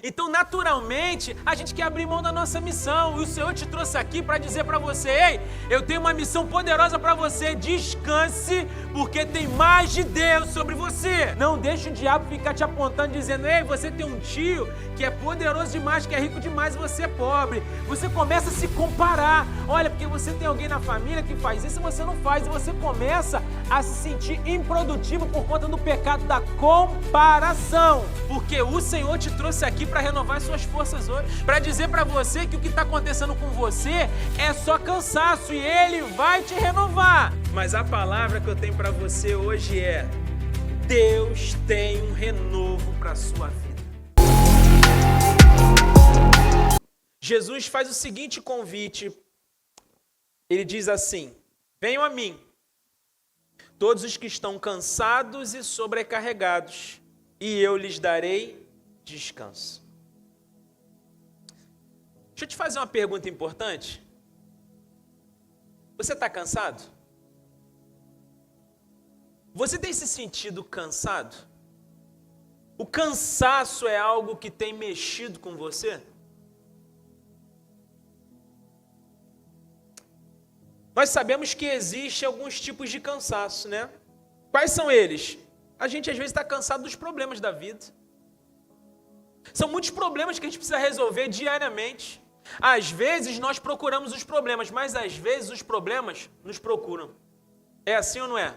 Então, naturalmente, a gente quer abrir mão da nossa missão. E o Senhor te trouxe aqui para dizer para você: ei, eu tenho uma missão poderosa para você. Descanse, porque tem mais de Deus sobre você. Não deixe o diabo ficar te apontando, dizendo: ei, você tem um tio que é poderoso demais, que é rico demais, e você é pobre. Você começa a se comparar. Olha, porque você tem alguém na família que faz isso e você não faz. E você começa a se sentir improdutivo por conta do pecado da comparação. Porque o Senhor te trouxe aqui para renovar suas forças hoje, para dizer para você que o que está acontecendo com você é só cansaço e Ele vai te renovar. Mas a palavra que eu tenho para você hoje é: Deus tem um renovo para a sua vida. Jesus faz o seguinte convite. Ele diz assim: venham a mim, todos os que estão cansados e sobrecarregados, e eu lhes darei descanso. Deixa eu te fazer uma pergunta importante. Você está cansado? Você tem se sentido cansado? O cansaço é algo que tem mexido com você? Nós sabemos que existem alguns tipos de cansaço, né? Quais são eles? A gente às vezes está cansado dos problemas da vida. São muitos problemas que a gente precisa resolver diariamente. Às vezes nós procuramos os problemas, mas às vezes os problemas nos procuram. É assim ou não é?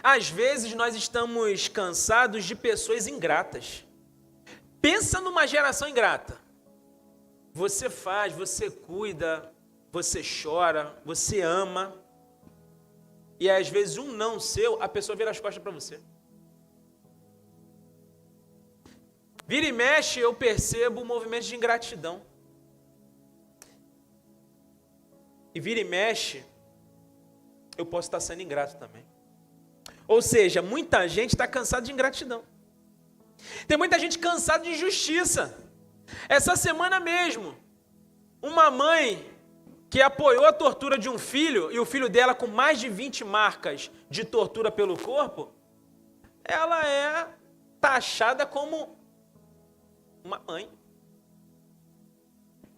Às vezes nós estamos cansados de pessoas ingratas. Pensa numa geração ingrata. Você faz, você cuida, você chora, você ama, e às vezes um não seu, a pessoa vira as costas para você. Vira e mexe, eu percebo um movimento de ingratidão. E vira e mexe, eu posso estar sendo ingrato também. Ou seja, muita gente está cansada de ingratidão. Tem muita gente cansada de injustiça. Essa semana mesmo, uma mãe que apoiou a tortura de um filho, e o filho dela com mais de 20 marcas de tortura pelo corpo, ela é taxada como uma mãe.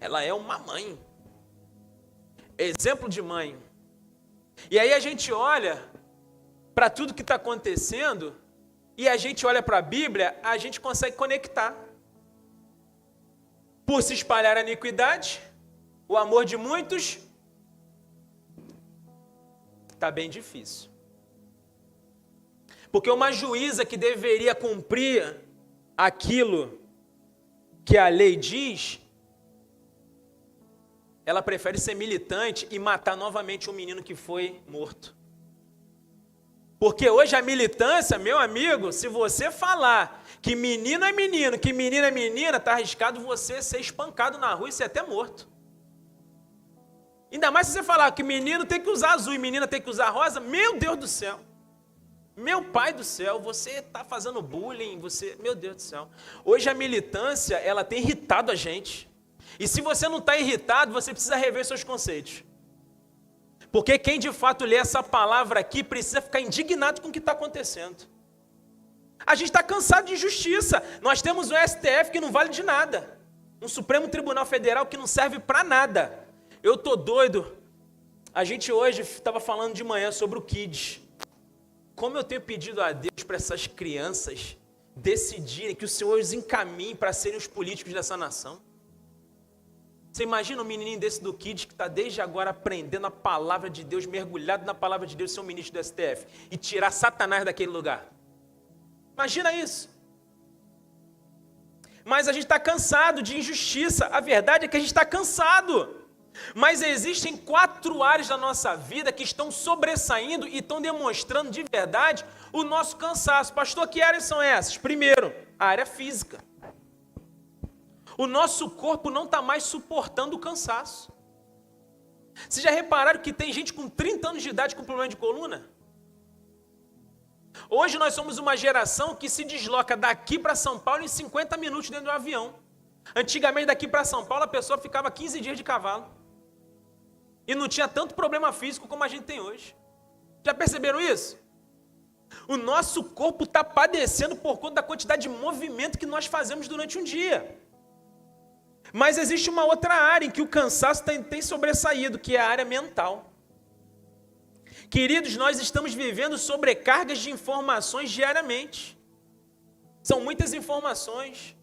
Ela é uma mãe. Exemplo de mãe. E aí a gente olha para tudo que está acontecendo, e a gente olha para a Bíblia, a gente consegue conectar. Por se espalhar a iniquidade, o amor de muitos está bem difícil. Porque uma juíza que deveria cumprir aquilo que a lei diz, ela prefere ser militante e matar novamente um menino que foi morto. Porque hoje a militância, meu amigo, se você falar que menino é menino, que menina é menina, está arriscado você ser espancado na rua e ser até morto. Ainda mais se você falar que menino tem que usar azul e menina tem que usar rosa, meu Deus do céu. Meu pai do céu, você está fazendo bullying, meu Deus do céu. Hoje a militância, ela tem irritado a gente. E se você não está irritado, você precisa rever seus conceitos. Porque quem de fato lê essa palavra aqui precisa ficar indignado com o que está acontecendo. A gente está cansado de injustiça. Nós temos um STF que não vale de nada. Um Supremo Tribunal Federal que não serve para nada. Eu tô doido. A gente hoje estava falando de manhã sobre o Kids. Como eu tenho pedido a Deus para essas crianças decidirem, que o Senhor os encaminhe para serem os políticos dessa nação. Você imagina um menininho desse do Kids que está desde agora aprendendo a palavra de Deus, mergulhado na palavra de Deus, ser um ministro do STF e tirar Satanás daquele lugar. Imagina isso. Mas a gente está cansado de injustiça. A verdade é que a gente está cansado. Mas existem 4 áreas da nossa vida que estão sobressaindo e estão demonstrando de verdade o nosso cansaço. Pastor, que áreas são essas? Primeiro, a área física. O nosso corpo não está mais suportando o cansaço. Vocês já repararam que tem gente com 30 anos de idade com problema de coluna? Hoje nós somos uma geração que se desloca daqui para São Paulo em 50 minutos dentro do avião. Antigamente daqui para São Paulo a pessoa ficava 15 dias de cavalo. E não tinha tanto problema físico como a gente tem hoje. Já perceberam isso? O nosso corpo está padecendo por conta da quantidade de movimento que nós fazemos durante um dia. Mas existe uma outra área em que o cansaço tem sobressaído, que é a área mental. Queridos, nós estamos vivendo sobrecargas de informações diariamente. São muitas informações.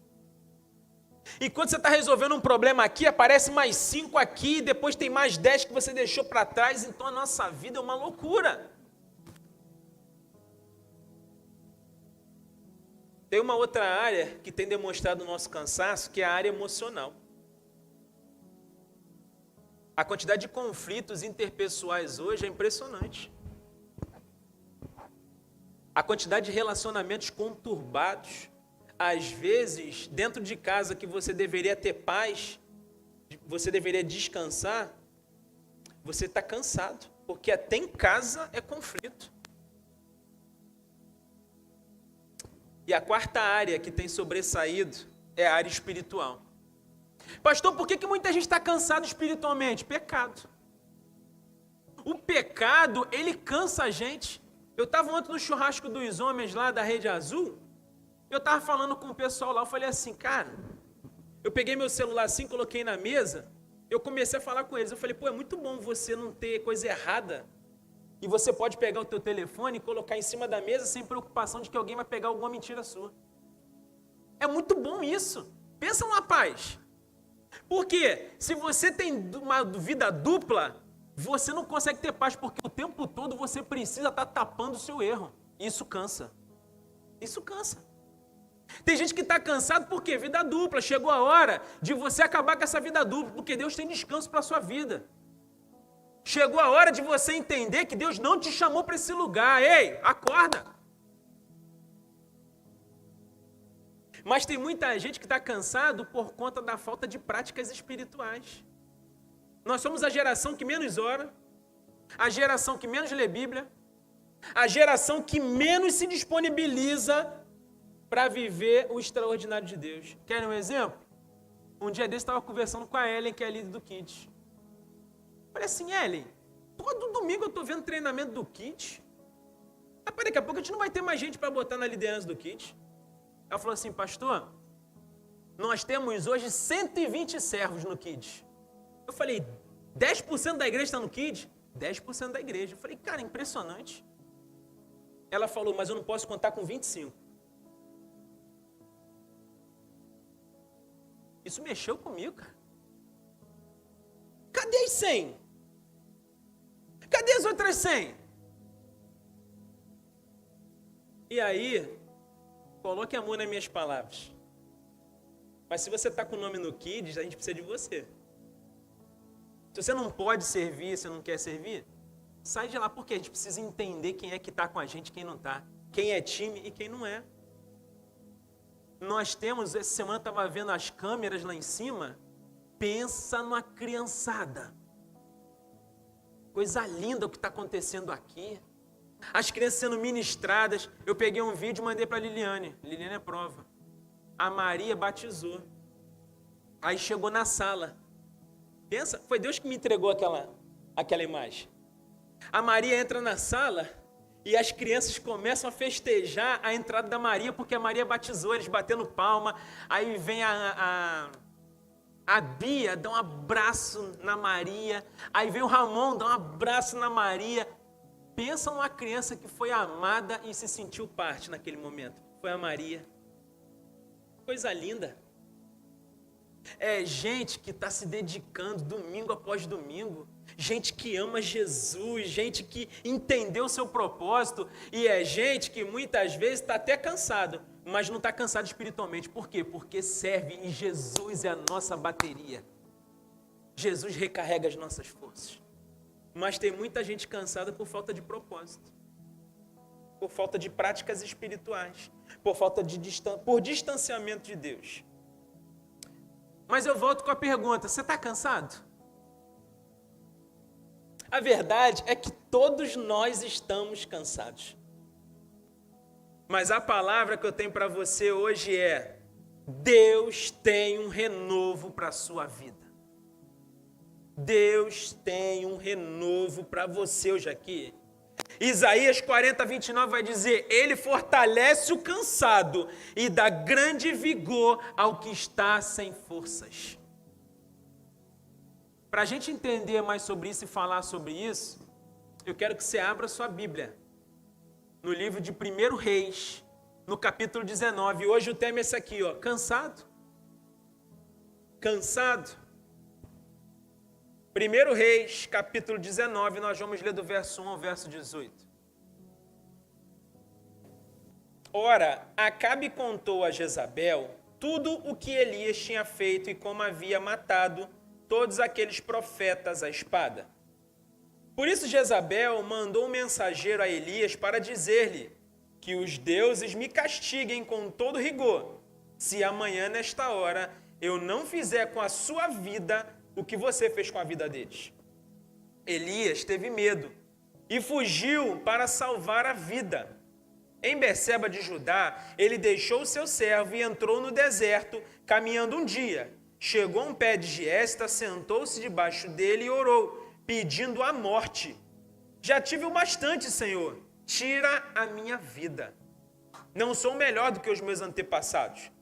Enquanto você está resolvendo um problema aqui, aparece mais 5 aqui, depois tem mais 10 que você deixou para trás, então a nossa vida é uma loucura. Tem uma outra área que tem demonstrado o nosso cansaço, que é a área emocional. A quantidade de conflitos interpessoais hoje é impressionante. A quantidade de relacionamentos conturbados. Às vezes, dentro de casa que você deveria ter paz, você deveria descansar, você está cansado, porque até em casa é conflito. E a quarta área que tem sobressaído é a área espiritual. Pastor, por que muita gente está cansado espiritualmente? Pecado. O pecado, ele cansa a gente. Eu estava ontem no churrasco dos homens lá da Rede Azul, eu estava falando com o pessoal lá, eu falei assim, cara, eu peguei meu celular assim, coloquei na mesa, eu comecei a falar com eles, eu falei, pô, é muito bom você não ter coisa errada, e você pode pegar o teu telefone e colocar em cima da mesa sem preocupação de que alguém vai pegar alguma mentira sua. É muito bom isso. Pensa numa paz. Porque se você tem uma vida dupla, você não consegue ter paz, porque o tempo todo você precisa estar tapando o seu erro. Isso cansa. Isso cansa. Tem gente que está cansado porque vida dupla. Chegou a hora de você acabar com essa vida dupla, porque Deus tem descanso para a sua vida. Chegou a hora de você entender que Deus não te chamou para esse lugar. Ei, acorda! Mas tem muita gente que está cansado por conta da falta de práticas espirituais. Nós somos a geração que menos ora, a geração que menos lê Bíblia, a geração que menos se disponibiliza para viver o extraordinário de Deus. Querem um exemplo? Um dia desse eu estava conversando com a Ellen, que é a líder do Kids. Falei assim, Ellen, todo domingo eu estou vendo treinamento do Kids. Rapaz, daqui a pouco a gente não vai ter mais gente para botar na liderança do Kids. Ela falou assim, pastor, nós temos hoje 120 servos no Kids. Eu falei, 10% da igreja está no Kids? 10% da igreja. Eu falei, cara, impressionante. Ela falou, mas eu não posso contar com 25. Isso mexeu comigo, cara. Cadê as 100? Cadê as outras 100? E aí, coloque a mão nas minhas palavras. Mas se você está com o nome no Kids, a gente precisa de você. Se você não pode servir, se não quer servir, sai de lá, porque a gente precisa entender quem é que está com a gente e quem não está. Quem é time e quem não é. Nós temos, essa semana eu estava vendo as câmeras lá em cima, pensa numa criançada. Coisa linda o que está acontecendo aqui. As crianças sendo ministradas. Eu peguei um vídeo e mandei para a Liliane. Liliane é prova. A Maria batizou. Aí chegou na sala. Pensa, foi Deus que me entregou aquela imagem. A Maria entra na sala e as crianças começam a festejar a entrada da Maria, porque a Maria batizou, eles batendo palma. Aí vem a Bia, dá um abraço na Maria. Aí vem o Ramon, dá um abraço na Maria. Pensa numa criança que foi amada e se sentiu parte naquele momento. Foi a Maria. Coisa linda. É gente que está se dedicando domingo após domingo. Gente que ama Jesus, gente que entendeu o seu propósito. E é gente que muitas vezes está até cansado, mas não está cansado espiritualmente. Por quê? Porque serve e Jesus é a nossa bateria. Jesus recarrega as nossas forças. Mas tem muita gente cansada por falta de propósito, por falta de práticas espirituais, por distanciamento de Deus. Mas eu volto com a pergunta, você está cansado? A verdade é que todos nós estamos cansados. Mas a palavra que eu tenho para você hoje é: Deus tem um renovo para a sua vida. Deus tem um renovo para você hoje aqui. Isaías 40, 29 vai dizer: ele fortalece o cansado e dá grande vigor ao que está sem forças. Para a gente entender mais sobre isso e falar sobre isso, eu quero que você abra sua Bíblia no livro de 1 Reis, no capítulo 19. Hoje o tema é esse aqui, ó, cansado. Cansado. 1 Reis, capítulo 19, nós vamos ler do verso 1 ao verso 18. Ora, Acabe contou a Jezabel tudo o que Elias tinha feito e como havia matado todos aqueles profetas à espada. Por isso Jezabel mandou um mensageiro a Elias para dizer-lhe que os deuses me castiguem com todo rigor, se amanhã nesta hora eu não fizer com a sua vida o que você fez com a vida deles. Elias teve medo e fugiu para salvar a vida. Em Berseba de Judá, ele deixou o seu servo e entrou no deserto, caminhando um dia. Chegou a um pé de giesta, sentou-se debaixo dele e orou, pedindo a morte. Já tive o bastante, Senhor, tira a minha vida. Não sou melhor do que os meus antepassados.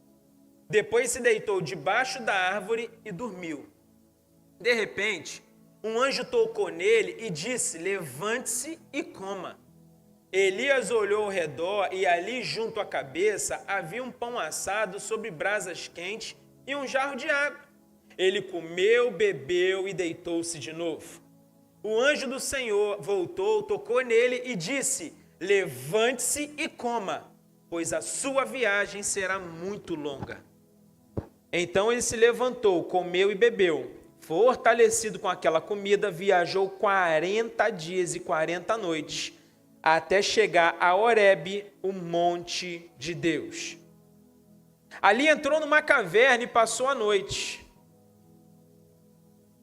Depois se deitou debaixo da árvore e dormiu. De repente, um anjo tocou nele e disse: levante-se e coma. Elias olhou ao redor e ali junto à cabeça havia um pão assado sobre brasas quentes e um jarro de água. Ele comeu, bebeu e deitou-se de novo. O anjo do Senhor voltou, tocou nele e disse: levante-se e coma, pois a sua viagem será muito longa. Então ele se levantou, comeu e bebeu. Fortalecido com aquela comida, viajou 40 dias e 40 noites, até chegar a Horebe, o monte de Deus. Ali entrou numa caverna e passou a noite.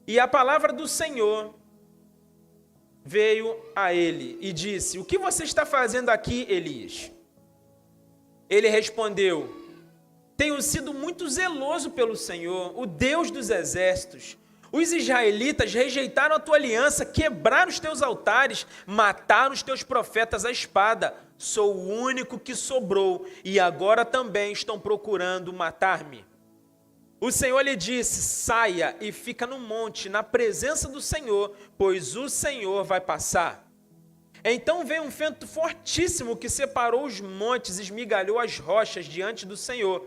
E a palavra do Senhor veio a ele e disse: o que você está fazendo aqui, Elias? Ele respondeu: tenho sido muito zeloso pelo Senhor, o Deus dos exércitos. Os israelitas rejeitaram a tua aliança, quebraram os teus altares, mataram os teus profetas à espada. Sou o único que sobrou e agora também estão procurando matar-me. O Senhor lhe disse: saia e fica no monte, na presença do Senhor, pois o Senhor vai passar. Então veio um vento fortíssimo que separou os montes e esmigalhou as rochas diante do Senhor.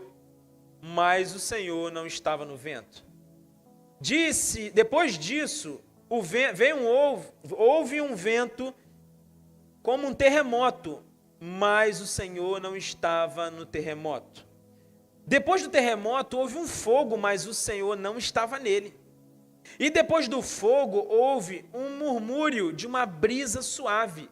Mas o Senhor não estava no vento. Depois disso, houve um vento como um terremoto, mas o Senhor não estava no terremoto. Depois do terremoto, houve um fogo, mas o Senhor não estava nele. E depois do fogo, houve um murmúrio de uma brisa suave.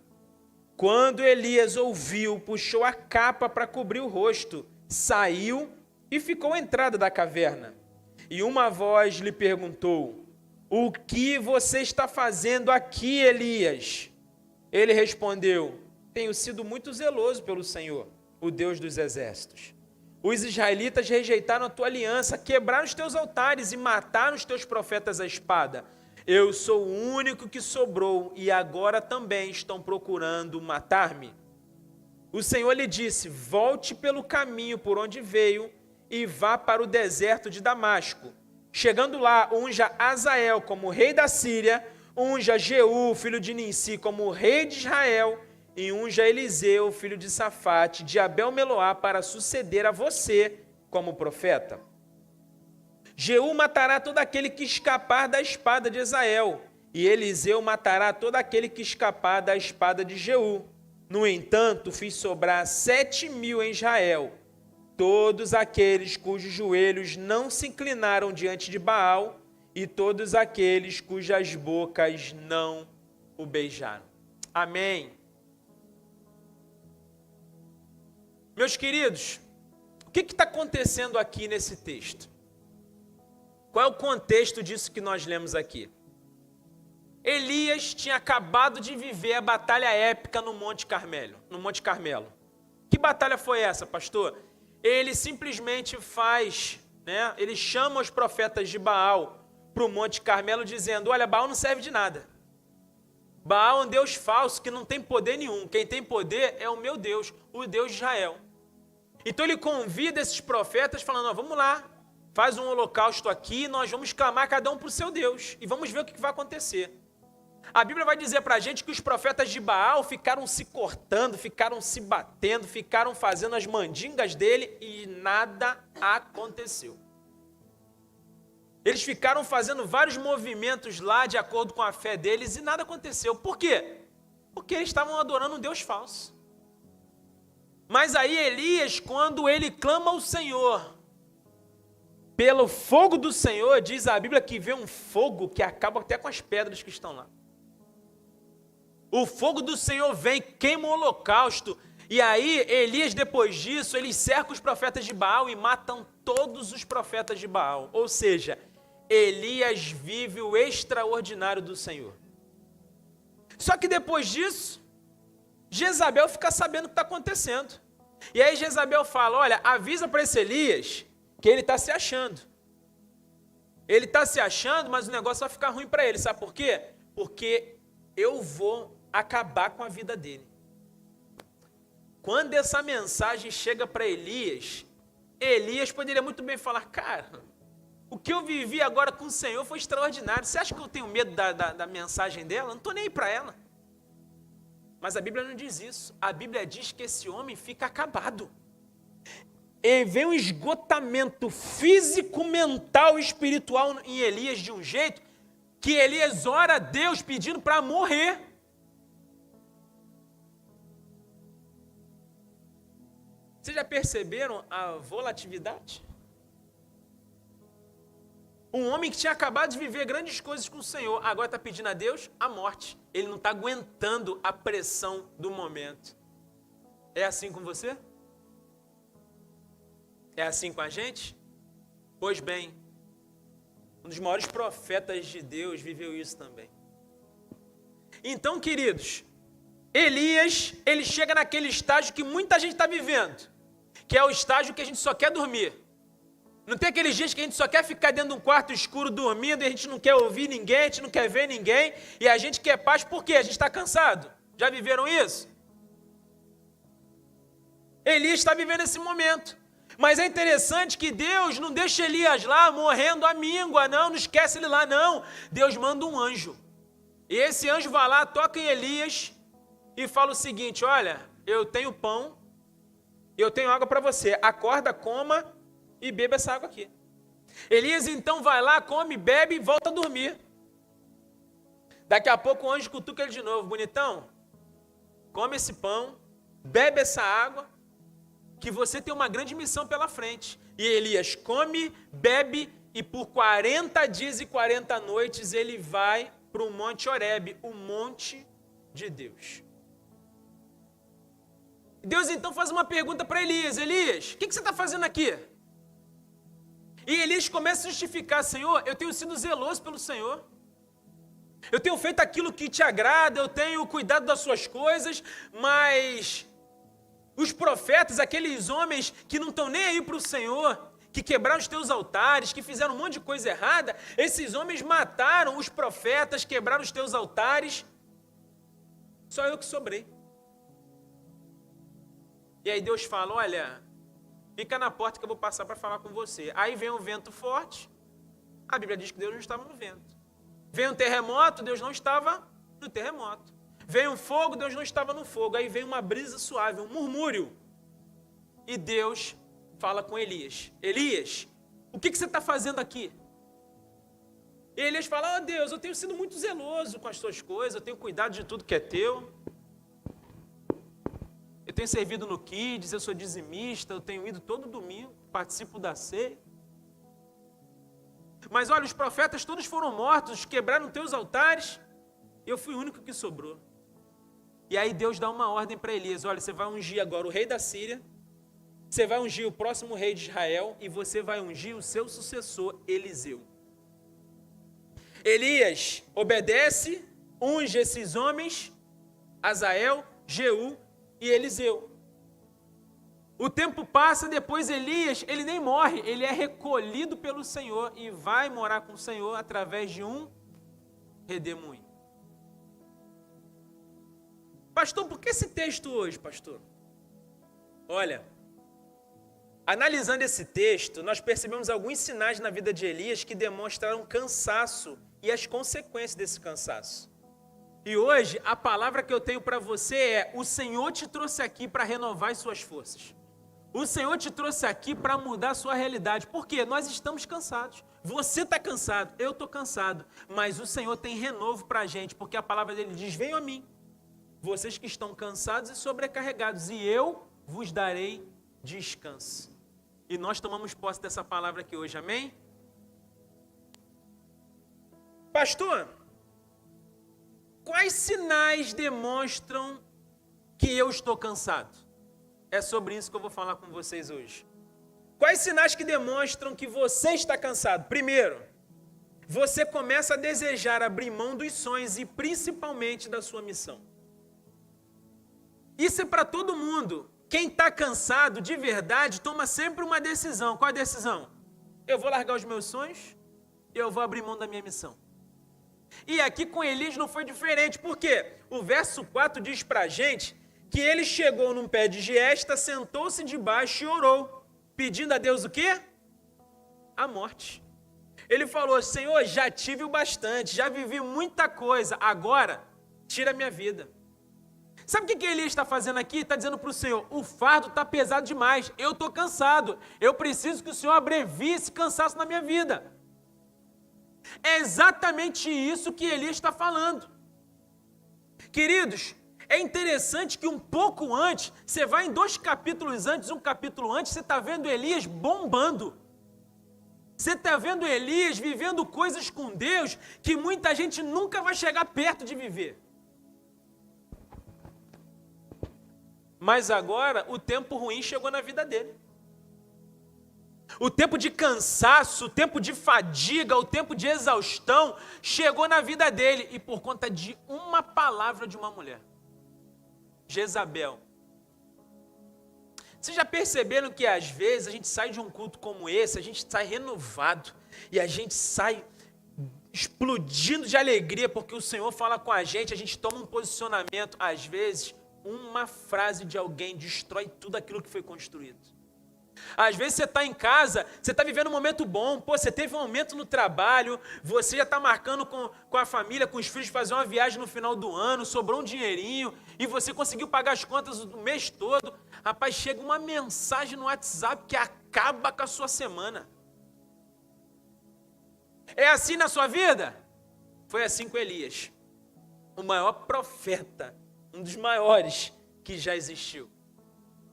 Quando Elias ouviu, puxou a capa para cobrir o rosto, saiu e ficou à entrada da caverna. E uma voz lhe perguntou: o que você está fazendo aqui, Elias? Ele respondeu: tenho sido muito zeloso pelo Senhor, o Deus dos exércitos. Os israelitas rejeitaram a tua aliança, quebraram os teus altares e mataram os teus profetas à espada. Eu sou o único que sobrou e agora também estão procurando matar-me. O Senhor lhe disse: volte pelo caminho por onde veio e vá para o deserto de Damasco. Chegando lá, unja Azael como rei da Síria, unja Jeú, filho de Ninsi, como rei de Israel, e unja Eliseu, filho de Safate, de Abel-Meloá, para suceder a você como profeta. Jeú matará todo aquele que escapar da espada de Azael, e Eliseu matará todo aquele que escapar da espada de Jeú. No entanto, fiz sobrar 7.000 em Israel, todos aqueles cujos joelhos não se inclinaram diante de Baal, e todos aqueles cujas bocas não o beijaram. Amém. Meus queridos, o que está acontecendo aqui nesse texto? Qual é o contexto disso que nós lemos aqui? Elias tinha acabado de viver a batalha épica no Monte Carmelo. Que batalha foi essa, pastor? Ele simplesmente ele chama os profetas de Baal para o Monte Carmelo dizendo: olha, Baal não serve de nada. Baal é um Deus falso que não tem poder nenhum. Quem tem poder é o meu Deus, o Deus de Israel. Então ele convida esses profetas falando, ó, vamos lá, faz um holocausto aqui, nós vamos clamar cada um para o seu Deus e vamos ver o que vai acontecer. A Bíblia vai dizer para a gente que os profetas de Baal ficaram se cortando, ficaram se batendo, ficaram fazendo as mandingas dele e nada aconteceu. Eles ficaram fazendo vários movimentos lá de acordo com a fé deles e nada aconteceu. Por quê? Porque eles estavam adorando um Deus falso. Mas aí Elias, quando ele clama ao Senhor, pelo fogo do Senhor, diz a Bíblia que vê um fogo que acaba até com as pedras que estão lá. O fogo do Senhor vem, queima o holocausto. E aí, Elias, depois disso, ele cerca os profetas de Baal e matam todos os profetas de Baal. Ou seja, Elias vive o extraordinário do Senhor. Só que depois disso, Jezabel fica sabendo o que está acontecendo. E aí Jezabel fala, olha, avisa para esse Elias que ele está se achando. Ele está se achando, mas o negócio vai ficar ruim para ele. Sabe por quê? Porque eu vou acabar com a vida dele. Quando essa mensagem chega para Elias, Elias poderia muito bem falar, cara, o que eu vivi agora com o Senhor foi extraordinário. Você acha que eu tenho medo da mensagem dela? Não estou nem aí para ela. Mas a Bíblia não diz isso. A Bíblia diz que esse homem fica acabado. E vem um esgotamento físico, mental e espiritual em Elias de um jeito que Elias ora a Deus pedindo para morrer. Vocês já perceberam a volatilidade? Um homem que tinha acabado de viver grandes coisas com o Senhor, agora está pedindo a Deus a morte. Ele não está aguentando a pressão do momento. É assim com você? É assim com a gente? Pois bem, um dos maiores profetas de Deus viveu isso também. Então, queridos, Elias, ele chega naquele estágio que muita gente está vivendo, que é o estágio que a gente só quer dormir. Não tem aqueles dias que a gente só quer ficar dentro de um quarto escuro dormindo e a gente não quer ouvir ninguém, a gente não quer ver ninguém e a gente quer paz por quê? A gente está cansado. Já viveram isso? Elias está vivendo esse momento. Mas é interessante que Deus não deixa Elias lá morrendo à míngua, não esquece ele lá, não. Deus manda um anjo. E esse anjo vai lá, toca em Elias e fala o seguinte, olha, eu tenho pão, eu tenho água para você, acorda, coma e beba essa água aqui. Elias então vai lá, come, bebe e volta a dormir. Daqui a pouco o anjo cutuca ele de novo, bonitão, come esse pão, bebe essa água, que você tem uma grande missão pela frente. E Elias come, bebe e por 40 dias e 40 noites ele vai para o Monte Horebe, o monte de Deus. Deus então faz uma pergunta para Elias, Elias, o que você está fazendo aqui? E Elias começa a justificar, Senhor, eu tenho sido zeloso pelo Senhor. Eu tenho feito aquilo que te agrada, eu tenho cuidado das suas coisas, mas os profetas, aqueles homens que não estão nem aí para o Senhor, que quebraram os teus altares, que fizeram um monte de coisa errada, esses homens mataram os profetas, quebraram os teus altares, só eu que sobrei. E aí Deus fala, olha, fica na porta que eu vou passar para falar com você. Aí vem um vento forte, a Bíblia diz que Deus não estava no vento. Vem um terremoto, Deus não estava no terremoto. Vem um fogo, Deus não estava no fogo. Aí vem uma brisa suave, um murmúrio. E Deus fala com Elias. Elias, o que você está fazendo aqui? E Elias fala, oh Deus, eu tenho sido muito zeloso com as tuas coisas, eu tenho cuidado de tudo que é teu. Eu tenho servido no Kids, eu sou dizimista, eu tenho ido todo domingo, participo da ceia. Mas olha, os profetas todos foram mortos, quebraram teus altares, eu fui o único que sobrou. E aí Deus dá uma ordem para Elias, olha, você vai ungir agora o rei da Síria, você vai ungir o próximo rei de Israel e você vai ungir o seu sucessor, Eliseu. Elias obedece, unge esses homens, Azael, Jeú e Eliseu. O tempo passa, depois Elias, ele nem morre, ele é recolhido pelo Senhor e vai morar com o Senhor através de um redemoinho. Pastor, por que esse texto hoje, pastor? Olha, analisando esse texto, nós percebemos alguns sinais na vida de Elias que demonstraram cansaço e as consequências desse cansaço. E hoje, a palavra que eu tenho para você é: o Senhor te trouxe aqui para renovar as suas forças. O Senhor te trouxe aqui para mudar a sua realidade. Por quê? Nós estamos cansados. Você está cansado, eu estou cansado. Mas o Senhor tem renovo para a gente, porque a palavra dele diz: venham a mim, vocês que estão cansados e sobrecarregados, e eu vos darei descanso. E nós tomamos posse dessa palavra aqui hoje, amém? Pastor, quais sinais demonstram que eu estou cansado? É sobre isso que eu vou falar com vocês hoje. Quais sinais que demonstram que você está cansado? Primeiro, você começa a desejar abrir mão dos sonhos e principalmente da sua missão. Isso é para todo mundo. Quem está cansado de verdade toma sempre uma decisão. Qual a decisão? Eu vou largar os meus sonhos e eu vou abrir mão da minha missão. E aqui com Elias não foi diferente. Por quê? O verso 4 diz para a gente que ele chegou num pé de giesta, sentou-se debaixo e orou, pedindo a Deus o quê? A morte. Ele falou: Senhor, já tive o bastante, já vivi muita coisa, agora tira a minha vida. Sabe o que Elias está fazendo aqui? Está dizendo para o Senhor: o fardo está pesado demais, eu estou cansado, eu preciso que o Senhor abrevie esse cansaço na minha vida. É exatamente isso que Elias está falando. Queridos, é interessante que um pouco antes, você vai em 2 capítulos antes, um capítulo antes, você está vendo Elias bombando. Você está vendo Elias vivendo coisas com Deus que muita gente nunca vai chegar perto de viver. Mas agora o tempo ruim chegou na vida dele. O tempo de cansaço, o tempo de fadiga, o tempo de exaustão chegou na vida dele. E por conta de uma palavra de uma mulher. Jezabel. Vocês já perceberam que às vezes a gente sai de um culto como esse, a gente sai renovado e a gente sai explodindo de alegria porque o Senhor fala com a gente toma um posicionamento. Às vezes, uma frase de alguém destrói tudo aquilo que foi construído. Às vezes você está em casa, você está vivendo um momento bom, você teve um aumento no trabalho, você já está marcando com a família, com os filhos, fazer uma viagem no final do ano, sobrou um dinheirinho, e você conseguiu pagar as contas o mês todo. Rapaz, chega uma mensagem no WhatsApp que acaba com a sua semana. É assim na sua vida? Foi assim com Elias, o maior profeta, um dos maiores que já existiu.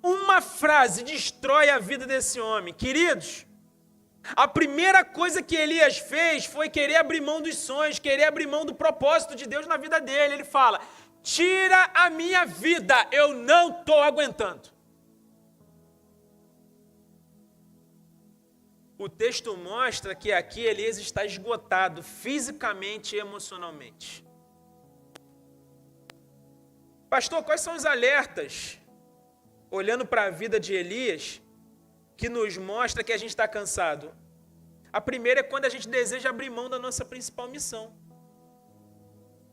Uma frase destrói a vida desse homem. Queridos, a primeira coisa que Elias fez foi querer abrir mão dos sonhos, querer abrir mão do propósito de Deus na vida dele. Ele fala: tira a minha vida, eu não estou aguentando. O texto mostra que aqui Elias está esgotado fisicamente e emocionalmente. Pastor, quais são os alertas, olhando para a vida de Elias, que nos mostra que a gente está cansado? A primeira é quando a gente deseja abrir mão da nossa principal missão.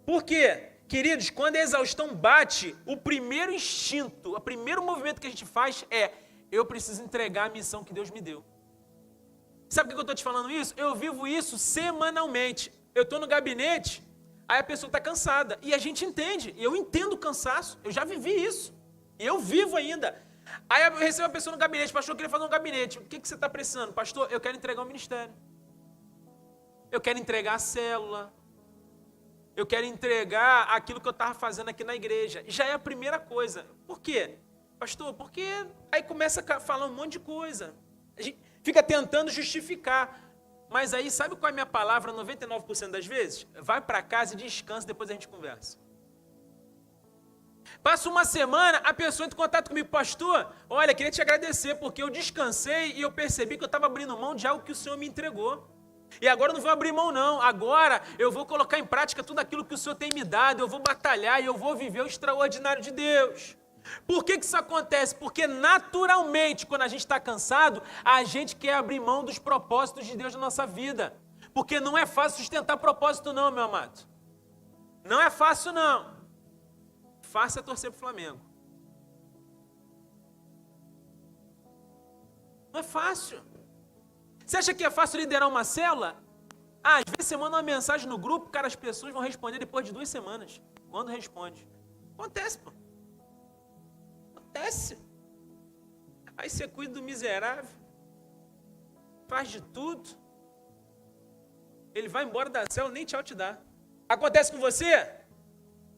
Por quê? Queridos, quando a exaustão bate, o primeiro instinto, o primeiro movimento que a gente faz é: eu preciso entregar a missão que Deus me deu. Sabe por que eu estou te falando isso? Eu vivo isso semanalmente. Eu estou no gabinete, aí a pessoa está cansada. E a gente entende, eu entendo o cansaço, eu já vivi isso. E eu vivo ainda. Aí eu recebo a pessoa no gabinete: pastor, eu queria fazer um gabinete. O que você está precisando? Pastor, eu quero entregar o ministério. Eu quero entregar a célula. Eu quero entregar aquilo que eu estava fazendo aqui na igreja. Já é a primeira coisa. Por quê? Pastor, porque aí começa a falar um monte de coisa. A gente fica tentando justificar. Mas aí, sabe qual é a minha palavra 99% das vezes? Vai para casa e descansa, depois a gente conversa. Passa uma semana, a pessoa entra em contato comigo: pastor, olha, queria te agradecer porque eu descansei e eu percebi que eu estava abrindo mão de algo que o Senhor me entregou. E agora eu não vou abrir mão não, agora eu vou colocar em prática tudo aquilo que o Senhor tem me dado, eu vou batalhar e eu vou viver o extraordinário de Deus. Por que isso acontece? Porque naturalmente, quando a gente está cansado, a gente quer abrir mão dos propósitos de Deus na nossa vida. Porque não é fácil sustentar propósito não, meu amado. Não é fácil não. fácil é torcer pro Flamengo. Não é fácil. Você acha que é fácil liderar uma célula? Às vezes você manda uma mensagem no grupo, cara, as pessoas vão responder depois de 2 semanas. Quando responde? Acontece, pô. Acontece. Aí você cuida do miserável, faz de tudo. Ele vai embora da célula, nem tchau te dá. Acontece com você?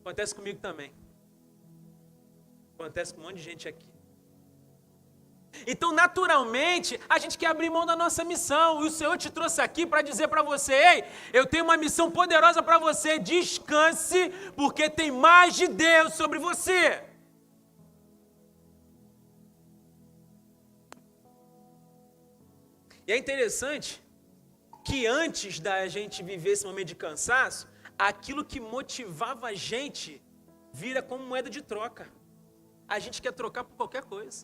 Acontece comigo também. Acontece com um monte de gente aqui. Então, naturalmente, a gente quer abrir mão da nossa missão. E o Senhor te trouxe aqui para dizer para você: ei, eu tenho uma missão poderosa para você. Descanse, porque tem mais de Deus sobre você. E é interessante que antes da gente viver esse momento de cansaço, aquilo que motivava a gente vira como moeda de troca. A gente quer trocar por qualquer coisa.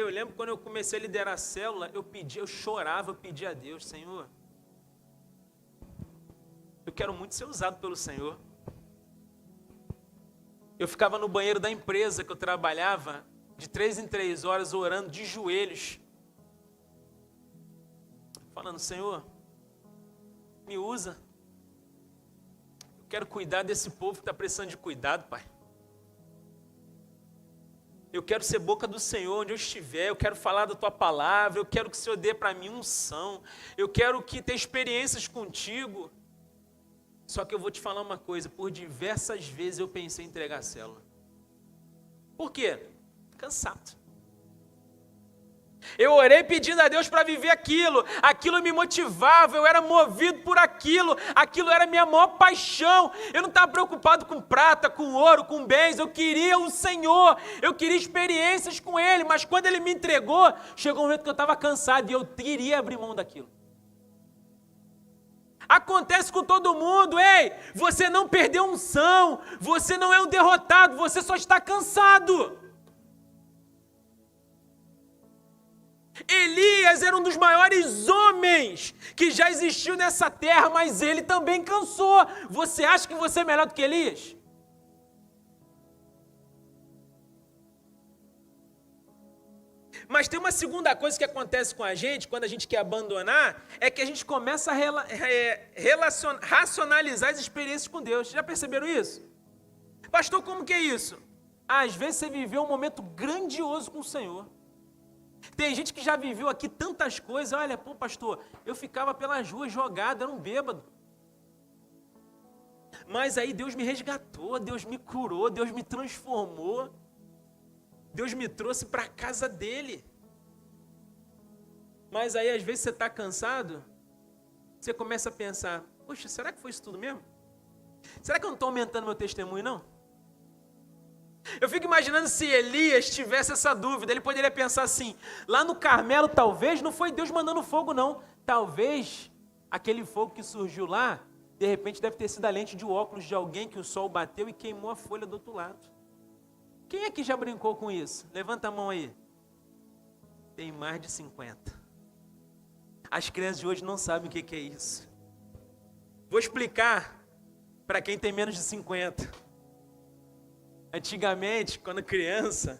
Eu lembro quando eu comecei a liderar a célula, eu chorava, eu pedia a Deus: Senhor, eu quero muito ser usado pelo Senhor. Eu ficava no banheiro da empresa que eu trabalhava, de 3 em 3 horas, orando de joelhos, falando: Senhor, me usa. Eu quero cuidar desse povo que está precisando de cuidado, Pai. Eu quero ser boca do Senhor onde eu estiver, eu quero falar da Tua palavra, eu quero que o Senhor dê para mim unção, eu quero ter experiências contigo. Só que eu vou te falar uma coisa: por diversas vezes eu pensei em entregar a célula. Por quê? Cansado. Eu orei pedindo a Deus para viver aquilo me motivava, eu era movido por aquilo era a minha maior paixão. Eu não estava preocupado com prata, com ouro, com bens, eu queria o Senhor, eu queria experiências com Ele, mas quando Ele me entregou, chegou um momento que eu estava cansado e eu queria abrir mão daquilo. Acontece com todo mundo: ei, você não perdeu unção, você não é um derrotado, você só está cansado. Elias era um dos maiores homens que já existiu nessa terra, mas ele também cansou. Você acha que você é melhor do que Elias? Mas tem uma segunda coisa que acontece com a gente quando a gente quer abandonar, é que a gente começa a racionalizar as experiências com Deus. Já perceberam isso? Pastor, como que é isso? Às vezes você viveu um momento grandioso com o Senhor. Tem gente que já viveu aqui tantas coisas. Olha, pô, pastor, eu ficava pelas ruas jogado, era um bêbado. Mas aí Deus me resgatou, Deus me curou, Deus me transformou. Deus me trouxe para a casa dele. Mas aí às vezes você está cansado, você começa a pensar: poxa, será que foi isso tudo mesmo? Será que eu não estou aumentando meu testemunho, não? Eu fico imaginando se Elias tivesse essa dúvida, ele poderia pensar assim: lá no Carmelo talvez não foi Deus mandando fogo não, talvez aquele fogo que surgiu lá, de repente deve ter sido a lente de óculos de alguém que o sol bateu e queimou a folha do outro lado. Quem aqui já brincou com isso? Levanta a mão aí. Tem mais de 50. As crianças de hoje não sabem o que é isso. Vou explicar para quem tem menos de 50. Antigamente, quando criança,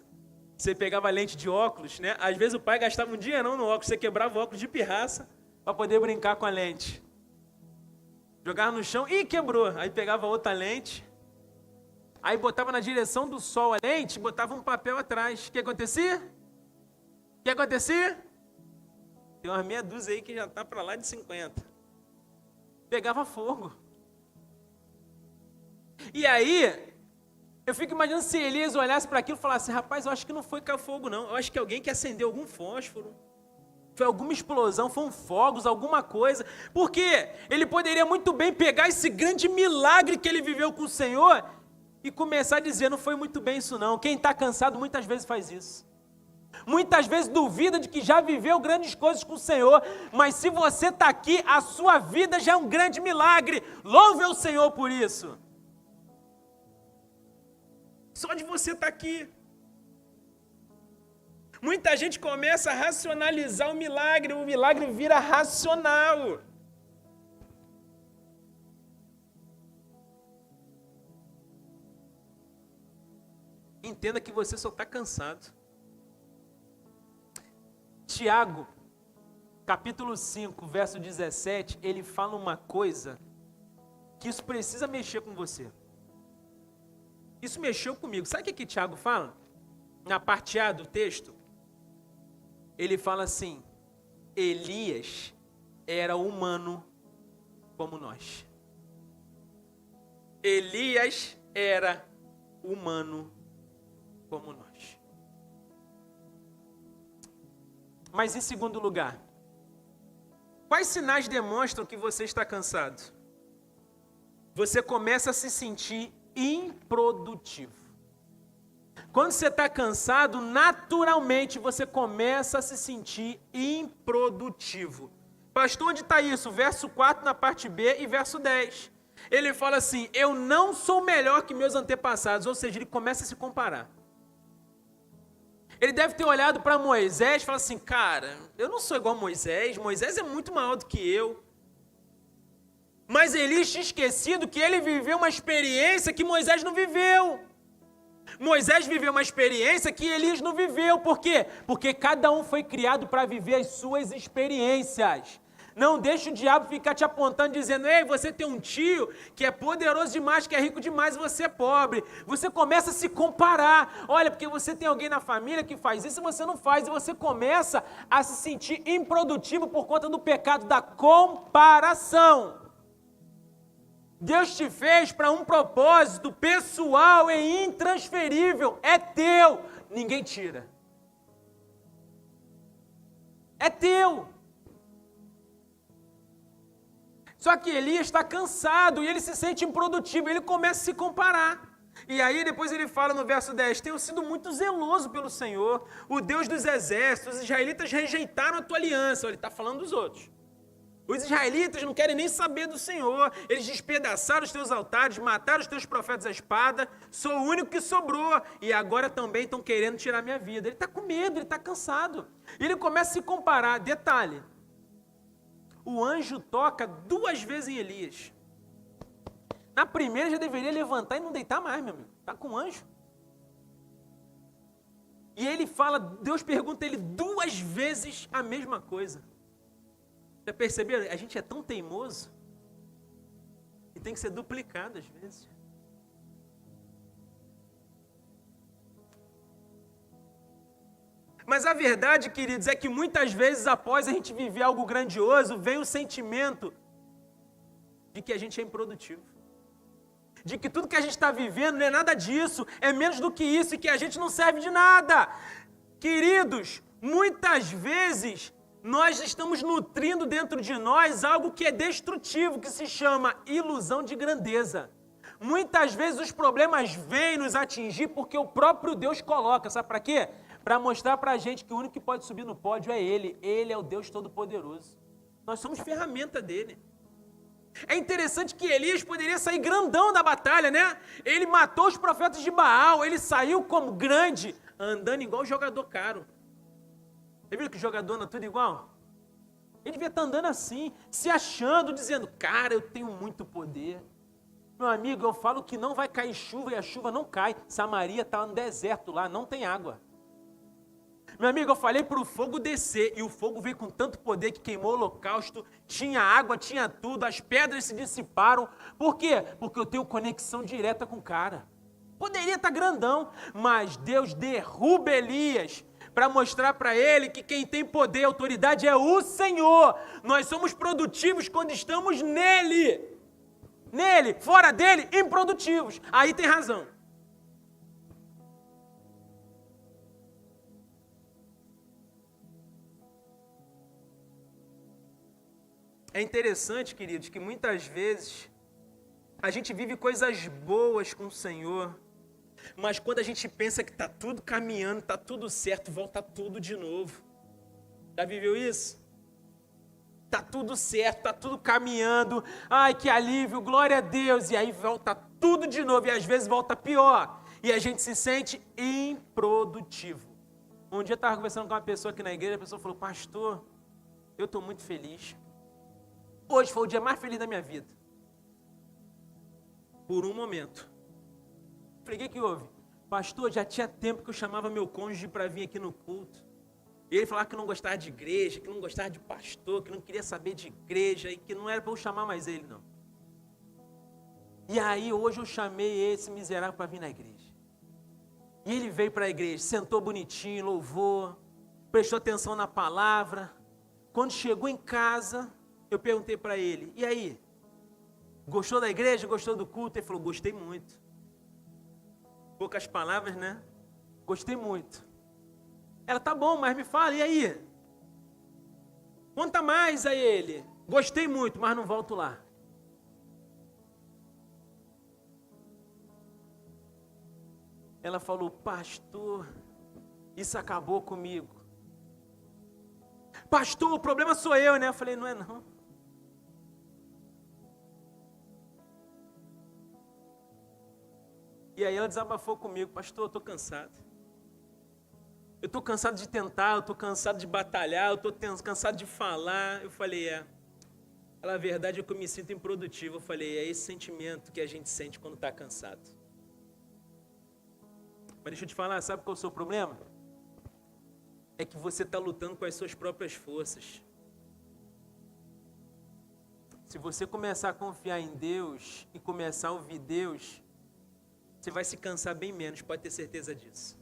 você pegava lente de óculos, né? Às vezes o pai gastava um dinheirão no óculos, você quebrava o óculos de pirraça para poder brincar com a lente. Jogava no chão e quebrou. Aí pegava outra lente, aí botava na direção do sol a lente, botava um papel atrás. O que acontecia? O que acontecia? Tem umas meia dúzia aí que já está para lá de 50. Pegava fogo. E aí, eu fico imaginando se Elias olhasse para aquilo e falasse: rapaz, eu acho que não foi fogo não, eu acho que alguém que acendeu algum fósforo, foi alguma explosão, foram fogos, alguma coisa, porque ele poderia muito bem pegar esse grande milagre que ele viveu com o Senhor e começar a dizer: não foi muito bem isso não. Quem está cansado muitas vezes faz isso, muitas vezes duvida de que já viveu grandes coisas com o Senhor, mas se você está aqui, a sua vida já é um grande milagre, louve ao Senhor por isso. Só de você estar aqui. Muita gente começa a racionalizar o milagre vira racional. entenda que você só está cansado. Tiago, capítulo 5, verso 17, ele fala uma coisa que isso precisa mexer com você. Isso mexeu comigo. Sabe o que Tiago fala? Na parte A do texto, ele fala assim: Elias era humano como nós. Elias era humano como nós. Mas em segundo lugar, quais sinais demonstram que você está cansado? Você começa a se sentir improdutivo. Quando você está cansado, naturalmente você começa a se sentir improdutivo. Pastor, onde está isso? Verso 4 na parte B e verso 10. Ele fala assim: eu não sou melhor que meus antepassados. Ou seja, ele começa a se comparar. Ele deve ter olhado para Moisés e falado assim: cara, eu não sou igual a Moisés. Moisés é muito maior do que eu. Mas Elias tinha esquecido que ele viveu uma experiência que Moisés não viveu. Moisés viveu uma experiência que Elias não viveu. Por quê? Porque cada um foi criado para viver as suas experiências. Não deixe o diabo ficar te apontando, dizendo: ei, você tem um tio que é poderoso demais, que é rico demais, e você é pobre. Você começa a se comparar. Olha, porque você tem alguém na família que faz isso e você não faz. E você começa a se sentir improdutivo por conta do pecado da comparação. Deus te fez para um propósito pessoal e intransferível. É teu. Ninguém tira. É teu. Só que Elias está cansado e ele se sente improdutivo. Ele começa a se comparar. E aí depois ele fala no verso 10. Tenho sido muito zeloso pelo Senhor, o Deus dos exércitos. Os israelitas rejeitaram a tua aliança. Ele está falando dos outros. Os israelitas não querem nem saber do Senhor. Eles despedaçaram os teus altares, mataram os teus profetas à espada. Sou o único que sobrou. E agora também estão querendo tirar minha vida. Ele está com medo, ele está cansado. Ele começa a se comparar. Detalhe. O anjo toca 2 vezes em Elias. Na primeira já deveria levantar e não deitar mais, meu amigo. Está com o anjo. E ele fala, Deus pergunta a ele 2 vezes a mesma coisa. Já perceberam? A gente é tão teimoso e tem que ser duplicado às vezes. Mas a verdade, queridos, é que muitas vezes após a gente viver algo grandioso, vem o sentimento de que a gente é improdutivo. De que tudo que a gente está vivendo não é nada disso, é menos do que isso e que a gente não serve de nada. Queridos, muitas vezes nós estamos nutrindo dentro de nós algo que é destrutivo, que se chama ilusão de grandeza. Muitas vezes os problemas vêm nos atingir porque o próprio Deus coloca, sabe para quê? Para mostrar para a gente que o único que pode subir no pódio é Ele. Ele é o Deus Todo-Poderoso. Nós somos ferramenta dele. É interessante que Elias poderia sair grandão da batalha, né? Ele matou os profetas de Baal, ele saiu como grande, andando igual jogador caro. Você viu que jogador anda tudo igual? Ele devia estar andando assim, se achando, dizendo: cara, eu tenho muito poder. Meu amigo, eu falo que não vai cair chuva e a chuva não cai. Samaria está no deserto lá, não tem água. Meu amigo, eu falei para o fogo descer e o fogo veio com tanto poder que queimou o holocausto, tinha água, tinha tudo, as pedras se dissiparam. Por quê? Porque eu tenho conexão direta com o cara. Poderia estar grandão, mas Deus derruba Elias para mostrar para ele que quem tem poder e autoridade é o Senhor. Nós somos produtivos quando estamos nele. Nele, fora dele, improdutivos. Aí tem razão. É interessante, queridos, que muitas vezes a gente vive coisas boas com o Senhor, mas quando a gente pensa que está tudo caminhando, está tudo certo, volta tudo de novo. Já viveu isso? Está tudo certo, está tudo caminhando, ai que alívio, glória a Deus, e aí volta tudo de novo, e às vezes volta pior, e a gente se sente improdutivo. Um dia eu estava conversando com uma pessoa aqui na igreja, a pessoa falou: pastor, eu estou muito feliz. Hoje foi o dia mais feliz da minha vida. Por um momento. Falei: o que houve? pastor, já tinha tempo que eu chamava meu cônjuge para vir aqui no culto. E ele falava que não gostava de igreja, que não gostava de pastor, que não queria saber de igreja e que não era para eu chamar mais ele, não. E aí hoje eu chamei esse miserável para vir na igreja. E ele veio para a igreja, sentou bonitinho, louvou, prestou atenção na palavra. Quando chegou em casa, eu perguntei para ele, e aí? Gostou da igreja? Gostou do culto? Ele falou, gostei muito. Poucas palavras, né? Gostei muito. Ela, tá bom, mas me fala, e aí? Conta mais a ele. Gostei muito, mas não volto lá. Ela falou, pastor, isso acabou comigo. Pastor, o problema sou eu, né? Eu falei, não é não. E aí ela desabafou comigo, pastor, eu estou cansado. Eu estou cansado de tentar, eu estou cansado de batalhar, eu estou cansado de falar. Eu falei, Ela, a verdade é que eu me sinto improdutivo. Eu falei, é esse sentimento que a gente sente quando está cansado. Mas deixa eu te falar, sabe qual é o seu problema? É que você está lutando com as suas próprias forças. Se você começar a confiar em Deus e começar a ouvir Deus, você vai se cansar bem menos, pode ter certeza disso.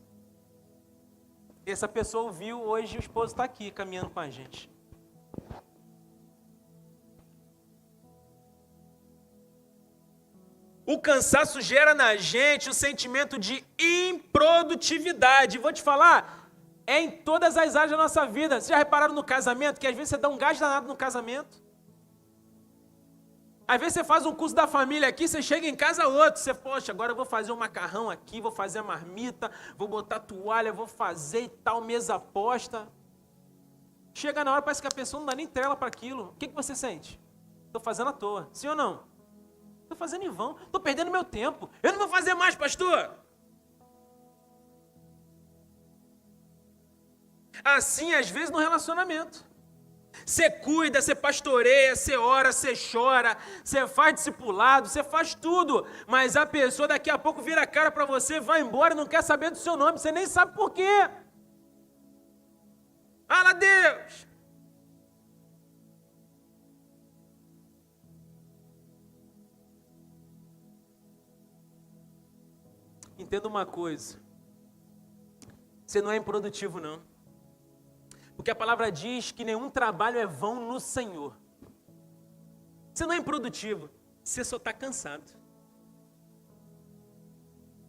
Essa pessoa ouviu, hoje o esposo está aqui caminhando com a gente. O cansaço gera na gente o sentimento de improdutividade. Vou te falar, é em todas as áreas da nossa vida. Vocês já repararam no casamento, que às vezes você dá um gás danado no casamento? Às vezes você faz um curso da família aqui, você chega em casa outro, você, poxa, agora eu vou fazer um macarrão aqui, vou fazer a marmita, vou botar toalha, vou fazer e tal, mesa posta. Chega na hora, parece que a pessoa não dá nem trela para aquilo. O que você sente? Estou fazendo à toa, sim ou não? Estou fazendo em vão, estou perdendo meu tempo, eu não vou fazer mais, pastor. Assim, às vezes, no relacionamento. Você cuida, você pastoreia, você ora, você chora, você faz discipulado, você faz tudo, mas a pessoa daqui a pouco vira a cara para você, vai embora e não quer saber do seu nome, você nem sabe por quê. Fala, Deus! Entenda uma coisa, você não é improdutivo não. Porque a palavra diz que nenhum trabalho é vão no Senhor. Você não é improdutivo, você só está cansado.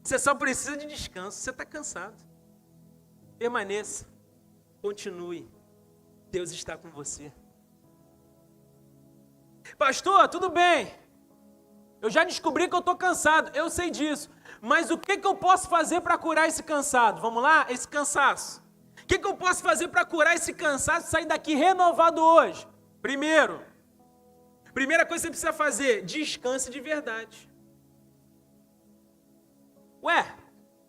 Você só precisa de descanso, você está cansado. Permaneça, continue, Deus está com você. Pastor, tudo bem, eu já descobri que eu estou cansado, eu sei disso, mas o que eu posso fazer para curar esse cansado? Vamos lá? Esse cansaço. O que eu posso fazer para curar esse cansaço e sair daqui renovado hoje? Primeira coisa que você precisa fazer, descanse de verdade. Ué,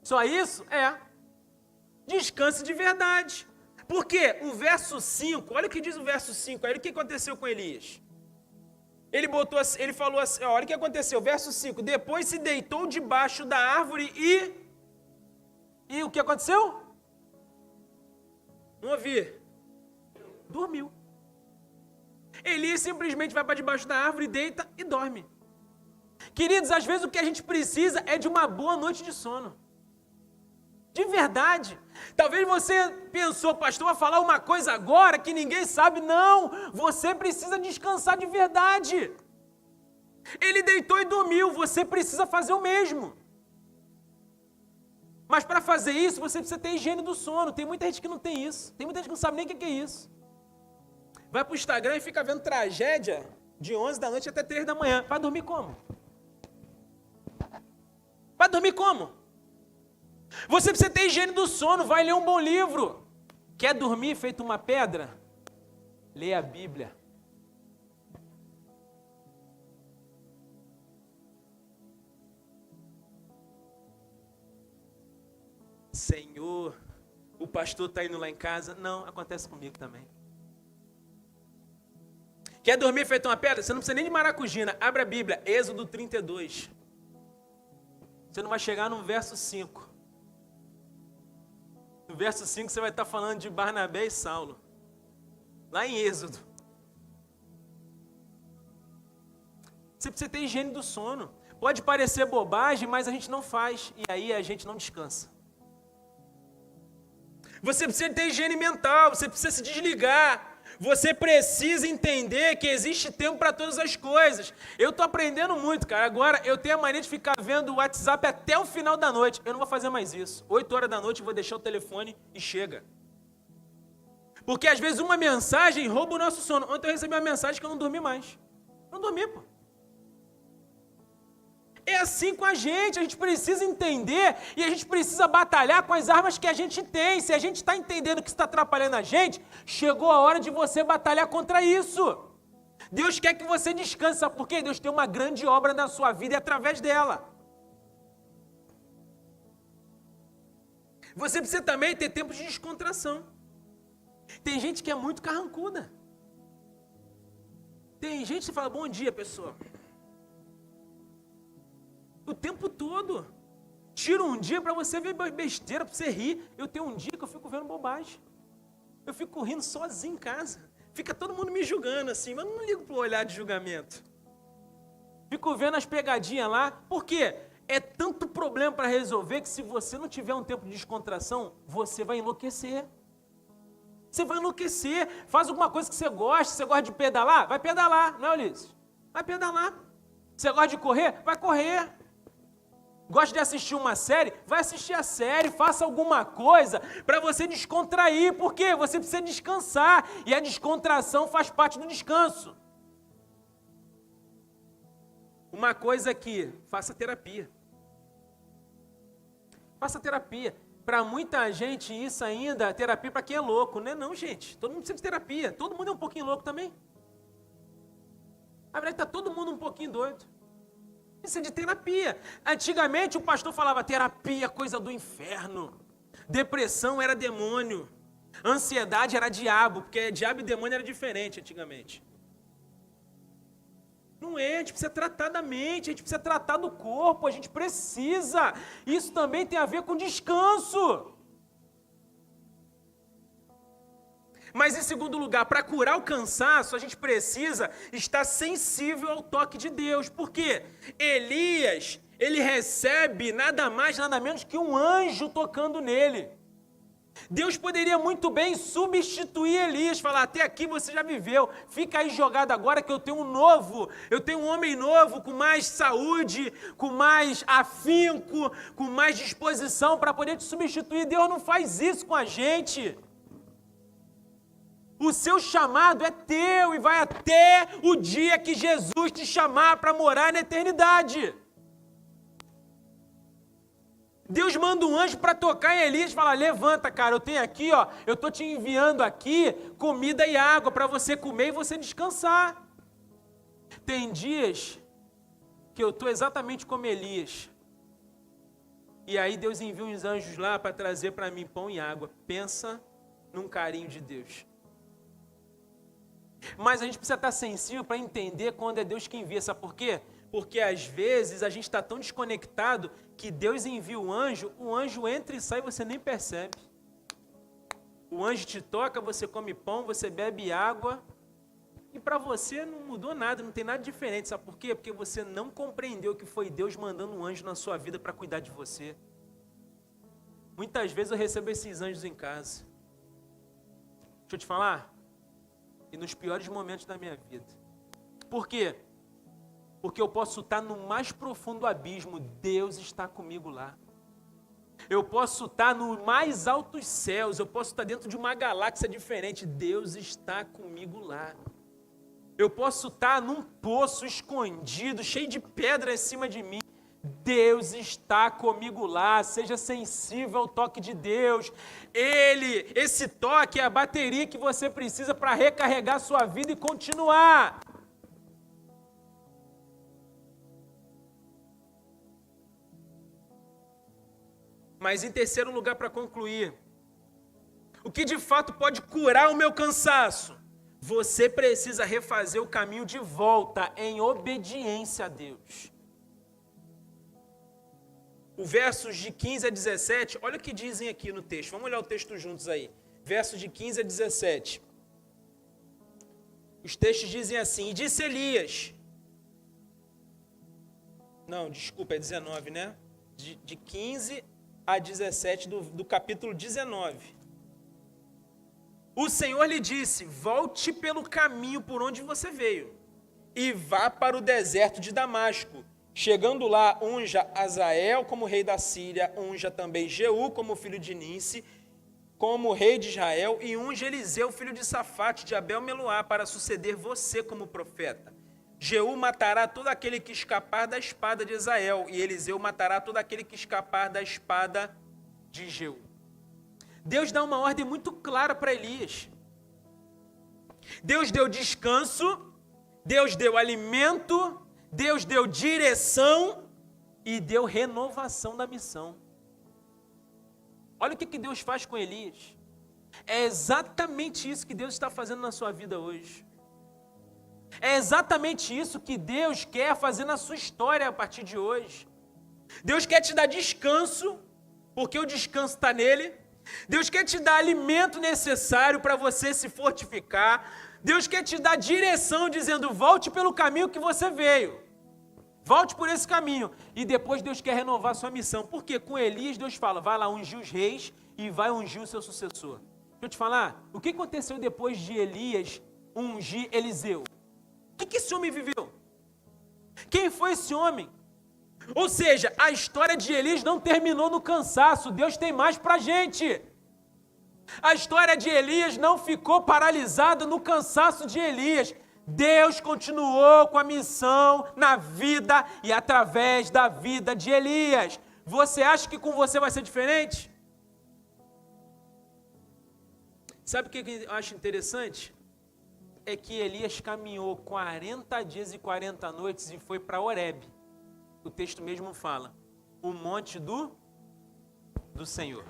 só isso? Descanse de verdade. Por quê? O verso 5, olha o que diz o verso 5, olha o que aconteceu com Elias. Ele falou assim, olha o que aconteceu, verso 5, depois se deitou debaixo da árvore e o que aconteceu? Não ouvi. Dormiu. Elias simplesmente vai para debaixo da árvore, deita e dorme. Queridos, às vezes o que a gente precisa é de uma boa noite de sono. De verdade. Talvez você pensou, pastor, vai falar uma coisa agora que ninguém sabe. Não, você precisa descansar de verdade. Ele deitou e dormiu, você precisa fazer o mesmo. Mas para fazer isso, você precisa ter higiene do sono. Tem muita gente que não tem isso. Tem muita gente que não sabe nem o que é isso. Vai para o Instagram e fica vendo tragédia de 11 da noite até 3 da manhã. Vai dormir como? Vai dormir como? Você precisa ter higiene do sono. Vai ler um bom livro. Quer dormir feito uma pedra? Leia a Bíblia. Senhor, o pastor está indo lá em casa. Não, acontece comigo também. Quer dormir feito uma pedra? Você não precisa nem de maracujina. Abra a Bíblia, Êxodo 32. Você não vai chegar no verso 5. No verso 5 você vai estar falando de Barnabé e Saulo. Lá em Êxodo. Você precisa ter higiene do sono. Pode parecer bobagem, mas a gente não faz. E aí a gente não descansa. Você precisa ter higiene mental, você precisa se desligar. Você precisa entender que existe tempo para todas as coisas. Eu estou aprendendo muito, cara. Agora eu tenho a mania de ficar vendo o WhatsApp até o final da noite. Eu não vou fazer mais isso. 8 horas da noite eu vou deixar o telefone e chega. Porque às vezes uma mensagem rouba o nosso sono. Ontem eu recebi uma mensagem que eu não dormi mais. Eu não dormi, pô. É assim com a gente precisa entender e a gente precisa batalhar com as armas que a gente tem. Se a gente está entendendo que está atrapalhando a gente, chegou a hora de você batalhar contra isso. Deus quer que você descanse, sabe por quê? Deus tem uma grande obra na sua vida e através dela. Você precisa também ter tempo de descontração. Tem gente que é muito carrancuda. Tem gente que fala, bom dia, pessoal. O tempo todo. Tira um dia para você ver besteira, para você rir. Eu tenho um dia que eu fico vendo bobagem. Eu fico rindo sozinho em casa. Fica todo mundo me julgando assim, mas eu não ligo para o olhar de julgamento. Fico vendo as pegadinhas lá. Por quê? É tanto problema para resolver que se você não tiver um tempo de descontração, você vai enlouquecer. Você vai enlouquecer. Faz alguma coisa que você gosta de pedalar? Vai pedalar, não é, Ulisses? Vai pedalar. Você gosta de correr? Vai correr. Gosta de assistir uma série? Vai assistir a série, faça alguma coisa para você descontrair, porque você precisa descansar e a descontração faz parte do descanso. Uma coisa aqui, faça terapia. Faça terapia. Para muita gente isso ainda, terapia para quem é louco, não é não, gente. Todo mundo precisa de terapia, todo mundo é um pouquinho louco também. Na verdade está todo mundo um pouquinho doido. Isso é de terapia. Antigamente o pastor falava terapia, coisa do inferno. Depressão era demônio. Ansiedade era diabo, porque diabo e demônio era diferente antigamente. Não é, a gente precisa tratar da mente, a gente precisa tratar do corpo, a gente precisa. Isso também tem a ver com descanso. Mas em segundo lugar, para curar o cansaço, a gente precisa estar sensível ao toque de Deus. Por quê? Elias, ele recebe nada mais, nada menos que um anjo tocando nele. Deus poderia muito bem substituir Elias, falar, até aqui você já viveu, fica aí jogado agora que eu tenho um homem novo, com mais saúde, com mais afinco, com mais disposição para poder te substituir. Deus não faz isso com a gente. O seu chamado é teu e vai até o dia que Jesus te chamar para morar na eternidade. Deus manda um anjo para tocar em Elias e falar, levanta, cara, eu tenho aqui, ó, eu estou te enviando aqui comida e água para você comer e você descansar. Tem dias que eu estou exatamente como Elias. E aí Deus envia uns anjos lá para trazer para mim pão e água. Pensa num carinho de Deus. Mas a gente precisa estar sensível para entender quando é Deus que envia. Sabe por quê? Porque às vezes a gente está tão desconectado que Deus envia o anjo entra e sai e você nem percebe. O anjo te toca, você come pão, você bebe água e para você não mudou nada, não tem nada diferente. Sabe por quê? Porque você não compreendeu que foi Deus mandando um anjo na sua vida para cuidar de você. Muitas vezes eu recebo esses anjos em casa. Deixa eu te falar. E nos piores momentos da minha vida. Por quê? Porque eu posso estar no mais profundo abismo, Deus está comigo lá. Eu posso estar no mais altos céus, eu posso estar dentro de uma galáxia diferente, Deus está comigo lá. Eu posso estar num poço escondido, cheio de pedra em cima de mim, Deus está comigo lá, seja sensível ao toque de Deus. Esse toque é a bateria que você precisa para recarregar sua vida e continuar. Mas em terceiro lugar, para concluir, o que de fato pode curar o meu cansaço? Você precisa refazer o caminho de volta em obediência a Deus. o versos de 15 a 17, olha o que dizem aqui no texto. Vamos olhar o texto juntos aí. Versos de 15 a 17. Os textos dizem assim: e disse Elias... Não, desculpa, é 19, né? De 15 a 17 do capítulo 19. O Senhor lhe disse: volte pelo caminho por onde você veio e vá para o deserto de Damasco. Chegando lá, unja Azael como rei da Síria, unja também Jeú como filho de Ninsi, como rei de Israel, e unja Eliseu, filho de Safate, de Abel-Meloá, para suceder você como profeta. Jeú matará todo aquele que escapar da espada de Azael, e Eliseu matará todo aquele que escapar da espada de Jeú. Deus dá uma ordem muito clara para Elias. Deus deu descanso, Deus deu alimento, Deus deu direção e deu renovação da missão. Olha o que Deus faz com Elias. É exatamente isso que Deus está fazendo na sua vida hoje. É exatamente isso que Deus quer fazer na sua história a partir de hoje. Deus quer te dar descanso, porque o descanso está nele. Deus quer te dar alimento necessário para você se fortificar. Deus quer te dar direção, dizendo: volte pelo caminho que você veio. Volte por esse caminho. E depois Deus quer renovar sua missão. Porque com Elias Deus fala: vai lá ungir os reis e vai ungir o seu sucessor. Deixa eu te falar, o que aconteceu depois de Elias ungir Eliseu? O que esse homem viveu? Quem foi esse homem? Ou seja, a história de Elias não terminou no cansaço. Deus tem mais pra gente. A história de Elias não ficou paralisada no cansaço de Elias. Deus continuou com a missão na vida e através da vida de Elias. Você acha que com você vai ser diferente? Sabe o que eu acho interessante? É que Elias caminhou 40 dias e 40 noites e foi para Horebe. O texto mesmo fala, o monte do Senhor.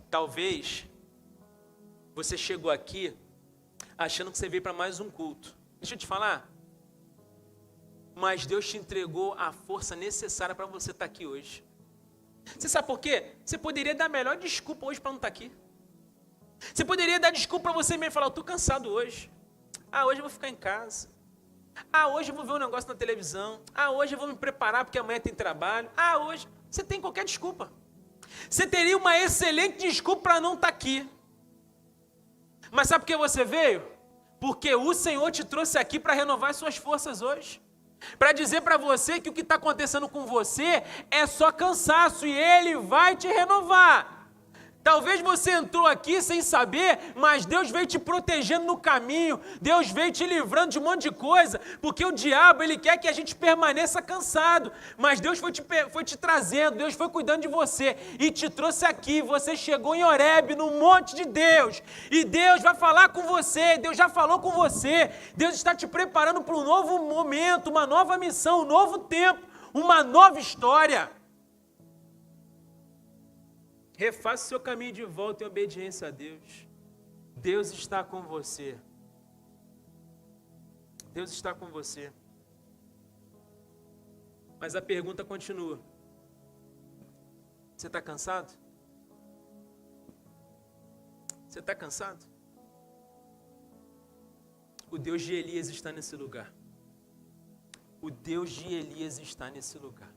Talvez você chegou aqui achando que você veio para mais um culto. Deixa eu te falar. Mas Deus te entregou a força necessária para você estar aqui hoje. Você sabe por quê? Você poderia dar a melhor desculpa hoje para não estar aqui. Você poderia dar desculpa para você mesmo e falar: eu estou cansado hoje. Hoje eu vou ficar em casa. Hoje eu vou ver um negócio na televisão. Hoje eu vou me preparar porque amanhã tem trabalho. Hoje... Você tem qualquer desculpa. Você teria uma excelente desculpa para não estar aqui. Mas sabe por que você veio? Porque o Senhor te trouxe aqui para renovar as suas forças hoje. Para dizer para você que o que está acontecendo com você é só cansaço e Ele vai te renovar. Talvez você entrou aqui sem saber, mas Deus veio te protegendo no caminho, Deus veio te livrando de um monte de coisa, porque o diabo, ele quer que a gente permaneça cansado, mas Deus foi te trazendo, Deus foi cuidando de você e te trouxe aqui. Você chegou em Horebe, no monte de Deus, e Deus vai falar com você, Deus já falou com você, Deus está te preparando para um novo momento, uma nova missão, um novo tempo, uma nova história. Refaça o seu caminho de volta em obediência a Deus. Deus está com você. Deus está com você. Mas a pergunta continua. Você está cansado? Você está cansado? O Deus de Elias está nesse lugar. O Deus de Elias está nesse lugar.